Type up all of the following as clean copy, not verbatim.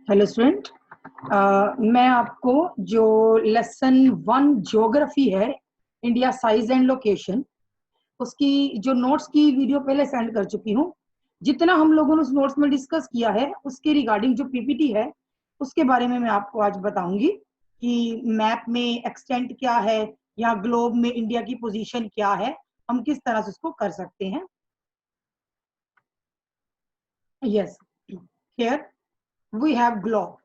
Hello student, मैं आपको जो लेसन 1 ज्योग्राफी है, इंडिया साइज एंड लोकेशन, उसकी जो नोट्स की वीडियो पहले सेंड कर चुकी हूँ। जितना हम लोगों ने उस नोट्स में डिस्कस किया है उसके रिगार्डिंग जो पीपीटी है उसके बारे में मैं आपको आज बताऊंगी कि मैप में एक्सटेंट क्या है या ग्लोब में इंडिया की पोजीशन क्या है, हम किस तरह से उसको कर सकते हैं। Yes, here we have globe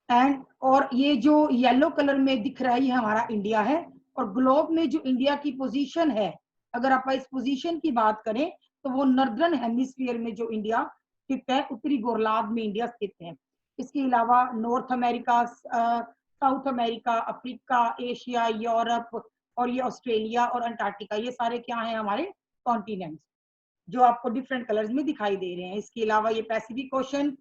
and, और ये जो येलो कलर में दिख रहा है ये हमारा इंडिया है। और ग्लोब में जो इंडिया की पोजीशन है, अगर आप इस पोजीशन की बात करें तो वो नॉर्दर्न हेमिस्फीयर में जो इंडिया स्थित है, उत्तरी गोलार्ध में इंडिया स्थित है। इसके अलावा north America, south America, Africa, Asia, Europe और ये ऑस्ट्रेलिया और अंटार्कटिका, ये सारे क्या हैं हमारे कॉन्टिनेंट्स जो आपको डिफरेंट कलर्स में दिखाई दे रहे हैं। इसके अलावा ये पैसिफिक ओशन,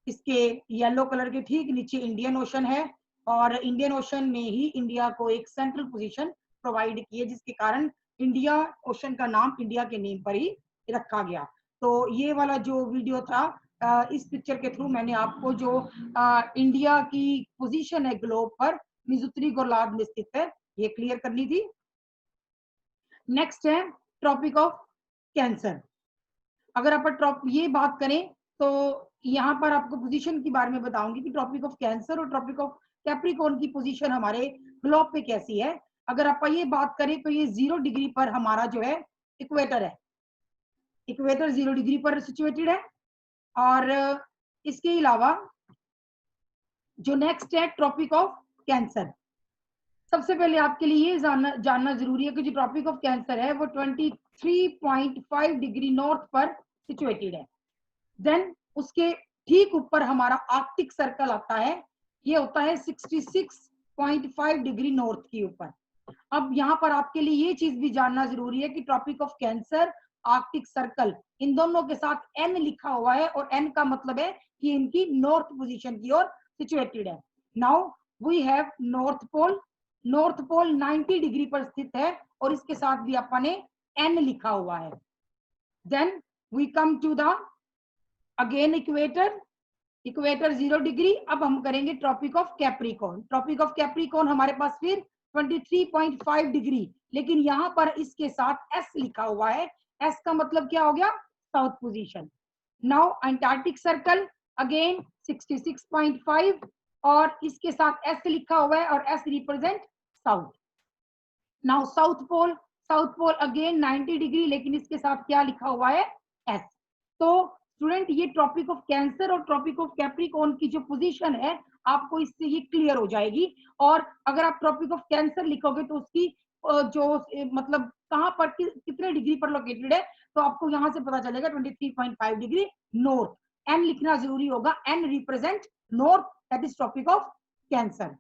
इसके येलो कलर के ठीक नीचे इंडियन ओशन है, और इंडियन ओशन में ही इंडिया को एक सेंट्रल पोजीशन प्रोवाइड की है, जिसके कारण इंडिया ओशन का नाम इंडिया के नेम पर ही रखा गया। तो ये वाला जो वीडियो था, इस पिक्चर के थ्रू मैंने आपको जो इंडिया की पोजीशन है ग्लोब पर, उत्तरी गोलार्ध में स्थित है, ये क्लियर करनी थी। नेक्स्ट है ट्रॉपिक ऑफ कैंसर। अगर आप ये बात करें तो यहाँ पर आपको पोजीशन के बारे में बताऊंगी कि ट्रॉपिक ऑफ कैंसर और ट्रॉपिक ऑफ कैप्रिकॉर्न की पोजीशन हमारे ग्लोब पे कैसी है। अगर आप ये बात करें तो ये 0 डिग्री पर हमारा जो है इक्वेटर है, इक्वेटर 0 डिग्री पर सिचुएटेड है। और इसके अलावा जो नेक्स्ट है ट्रॉपिक ऑफ कैंसर, सबसे पहले आपके लिए ये जानना जरूरी है कि जो ट्रॉपिक ऑफ कैंसर है वो 23.5 डिग्री नॉर्थ पर सिचुएटेड है। देन उसके ठीक ऊपर हमारा आर्कटिक सर्कल आता है, ये होता है 66.5 डिग्री नॉर्थ के ऊपर। अब यहाँ पर आपके लिए ये चीज भी जानना जरूरी है कि tropic of cancer, Arctic circle, इन दोनों के साथ एन लिखा हुआ है, और एन का मतलब है कि इनकी नॉर्थ पोजीशन की ओर सिचुएटेड है। Now we have north pole, north pole 90 degree पर स्थित है और इसके साथ भी अपने एन लिखा हुआ है। Then we come to the again equator, equator 0 degree. अब हम करेंगे tropic of Capricorn, tropic of Capricorn हमारे पास फिर 23.5 डिग्री, लेकिन यहां पर इसके साथ एस लिखा हुआ है। एस का मतलब क्या हो गया? South position. Now Antarctic circle again 66.5 और इसके साथ एस लिखा हुआ है और S represent south. Now south pole, south pole again 90 degree, लेकिन इसके साथ क्या लिखा हुआ है? एस। तो स्टूडेंट ये ट्रॉपिक ऑफ कैंसर और ट्रॉपिक ऑफ कैप्रिकॉर्न की जो पोजीशन है आपको इससे ये क्लियर हो जाएगी। और अगर आप ट्रॉपिक ऑफ कैंसर लिखोगे तो उसकी जो मतलब कहां पर कितने डिग्री पर लोकेटेड है, तो आपको यहां से पता चलेगा 23.5 डिग्री नॉर्थ। एन लिखना जरूरी होगा, N represent north, that is tropic of Cancer.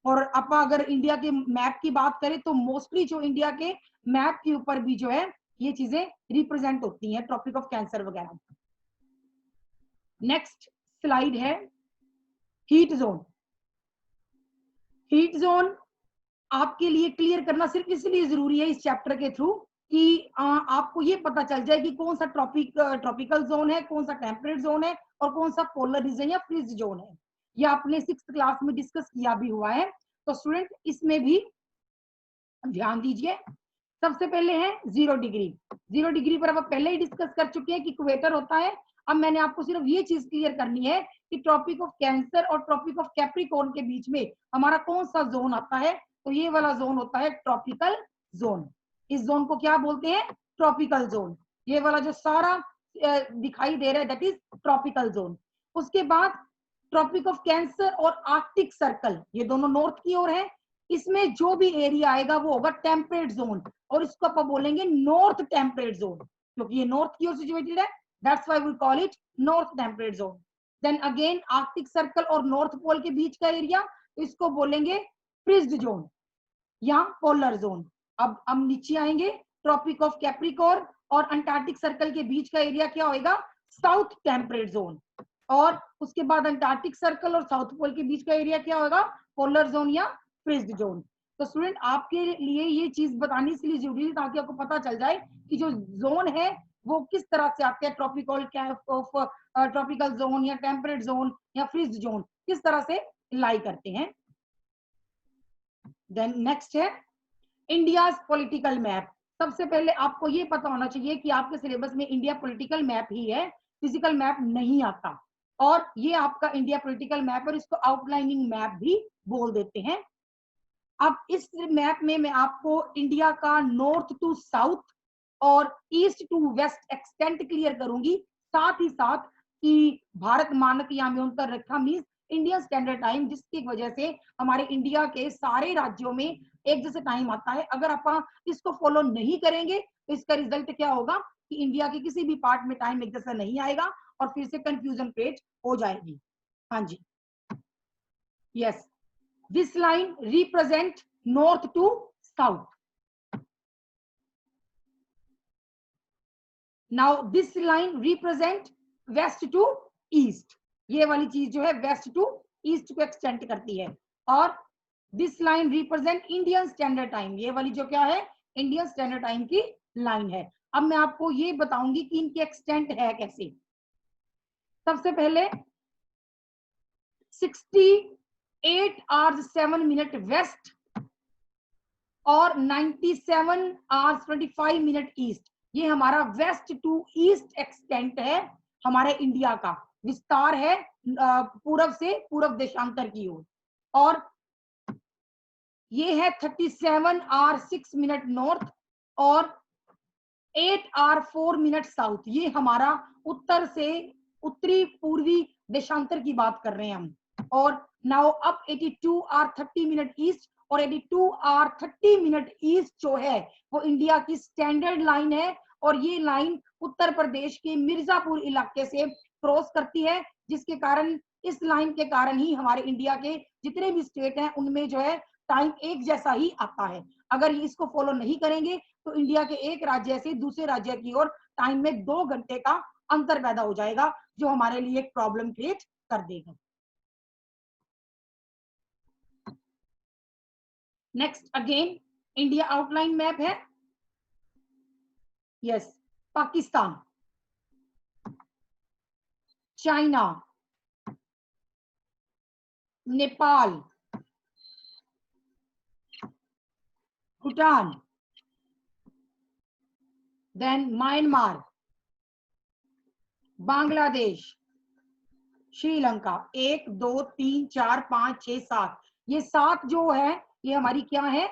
और आप अगर इंडिया के मैप की बात करें तो मोस्टली जो इंडिया के मैप के ऊपर भी जो है ये चीजें रिप्रेजेंट होती हैं, ट्रॉपिक ऑफ कैंसर वगैरह। नेक्स्ट स्लाइड है हीट जोन। हीट जोन आपके लिए क्लियर करना सिर्फ इसलिए जरूरी है इस चैप्टर के थ्रू कि आपको ये पता चल जाए कि कौन सा ट्रॉपिकल जोन है, कौन सा टेम्परेट जोन है और कौन सा पोलर रीजन या फ्रीज जोन है। ये आपने 6th क्लास में डिस्कस किया भी हुआ है। तो स्टूडेंट इसमें भी ध्यान दीजिए। सबसे पहले है 0 डिग्री। 0 डिग्री पर अब पहले ही डिस्कस कर चुके हैं कि इक्वेटर होता है। अब मैंने आपको सिर्फ ये चीज क्लियर करनी है कि ट्रॉपिक ऑफ कैंसर और ट्रॉपिक ऑफ कैप्रिकॉर्न के बीच में हमारा कौन सा जोन आता है, तो ये वाला जोन होता है ट्रॉपिकल जोन। इस जोन को क्या बोलते हैं? Tropical zone. ये वाला जो सारा दिखाई दे रहा है दैट इज ट्रॉपिकल जोन। उसके बाद ट्रॉपिक ऑफ कैंसर और आर्कटिक सर्कल, ये दोनों नॉर्थ की ओर है। इसमें जो भी एरिया आएगा वो होगा टेम्परेट जोन, और इसको आप बोलेंगे नॉर्थ टेम्परेट जोन, क्योंकि ये नॉर्थ की ओर सिचुएटेड है, that's why we call it north temperate zone. Then again Arctic circle और नॉर्थ पोल के बीच का एरिया, तो इसको बोलेंगे फ्रीज्ड जोन या पोलर जोन। अब हम नीचे आएंगे, ट्रॉपिक ऑफ कैप्रिकॉर्न और अंटार्कटिक सर्कल के बीच का एरिया क्या होगा? South temperate zone. और उसके बाद अंटार्कटिक सर्कल और साउथ पोल के बीच का एरिया क्या होगा? पोलर जोन या फ्रीज्ड जोन। तो स्टूडेंट आपके लिए ये चीज बतानी इसलिए जरूरी है ताकि आपको पता चल जाए कि जो जोन है वो किस तरह से आते हैं, ट्रॉपिकल जोन या टेम्परेट जोन या फ्रीज जोन, किस तरह से लाई करते हैं। देन नेक्स्ट है इंडिया पॉलिटिकल मैप। सबसे पहले आपको ये पता होना चाहिए कि आपके सिलेबस में इंडिया पॉलिटिकल मैप ही है, फिजिकल मैप नहीं आता। और ये आपका इंडिया पॉलिटिकल मैप, और इसको आउटलाइनिंग मैप भी बोल देते हैं। अब इस मैप में मैं आपको इंडिया का नॉर्थ टू साउथ और east to west extent clear करूंगी, साथ ही साथ कि भारत मानक या न्यूनतम रेखा मीन्स इंडियन स्टैंडर्ड टाइम, जिसकी वजह से हमारे इंडिया के सारे राज्यों में एक जैसे टाइम आता है। अगर आप इसको फॉलो नहीं करेंगे तो इसका रिजल्ट क्या होगा कि इंडिया के किसी भी पार्ट में टाइम एक जैसा नहीं आएगा और फिर से कंफ्यूजन क्रिएट हो जाएगी। हाँ जी, yes, this line represent north to south. Now this line represent west to east. ये वाली चीज जो है वेस्ट टू ईस्ट को एक्सटेंड करती है। और this line represent Indian standard time. ये वाली जो क्या है, इंडियन स्टैंडर्ड टाइम की लाइन है। अब मैं आपको ये बताऊंगी कि इनकी एक्सटेंट है कैसे। सबसे पहले 68 hours 7 minutes वेस्ट और 97 hours 25 minutes ईस्ट। ये हमारा वेस्ट टू ईस्ट एक्सटेंट है, हमारे इंडिया का विस्तार है पूरब से पूरब देशांतर की ओर। और ये है 37 hours 6 minutes नॉर्थ और 8 hours 4 minutes साउथ। ये हमारा उत्तर से उत्तरी पूर्वी देशांतर की बात कर रहे हैं हम। और now up 82 hours 30 minutes east और 82 hours 30 minutes ईस्ट जो है वो इंडिया की स्टैंडर्ड लाइन है। और ये लाइन उत्तर प्रदेश के मिर्जापुर इलाके से क्रॉस करती है, जिसके कारण इस लाइन के कारण ही हमारे इंडिया के जितने भी स्टेट हैं उनमें जो है टाइम एक जैसा ही आता है। अगर ये इसको फॉलो नहीं करेंगे तो इंडिया के एक राज्य से दूसरे राज्य की ओर टाइम में 2 घंटे का अंतर पैदा हो जाएगा, जो हमारे लिए एक प्रॉब्लम क्रिएट कर देगा। Next again India outline map है। Yes, Pakistan, China, Nepal, Bhutan, then Myanmar, Bangladesh, Sri Lanka. 1 2 3 4 5 6 7, ये 7 जो है ये हमारी क्या है,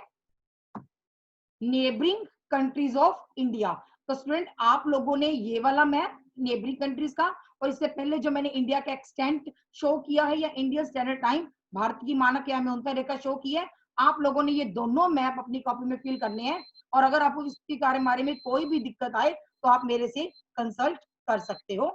नेबरिंग कंट्रीज ऑफ इंडिया। तो स्टूडेंट आप लोगों ने ये वाला मैप नेबरिंग कंट्रीज का, और इससे पहले जो मैंने इंडिया का एक्सटेंट शो किया है या इंडियन स्टैंडर्ड टाइम भारत की मानक या न्यूनतम रेखा शो की है, आप लोगों ने ये दोनों मैप अपनी कॉपी में फिल करने हैं। और अगर आपको इसके बारे में कोई भी दिक्कत आए तो आप मेरे से कंसल्ट कर सकते हो।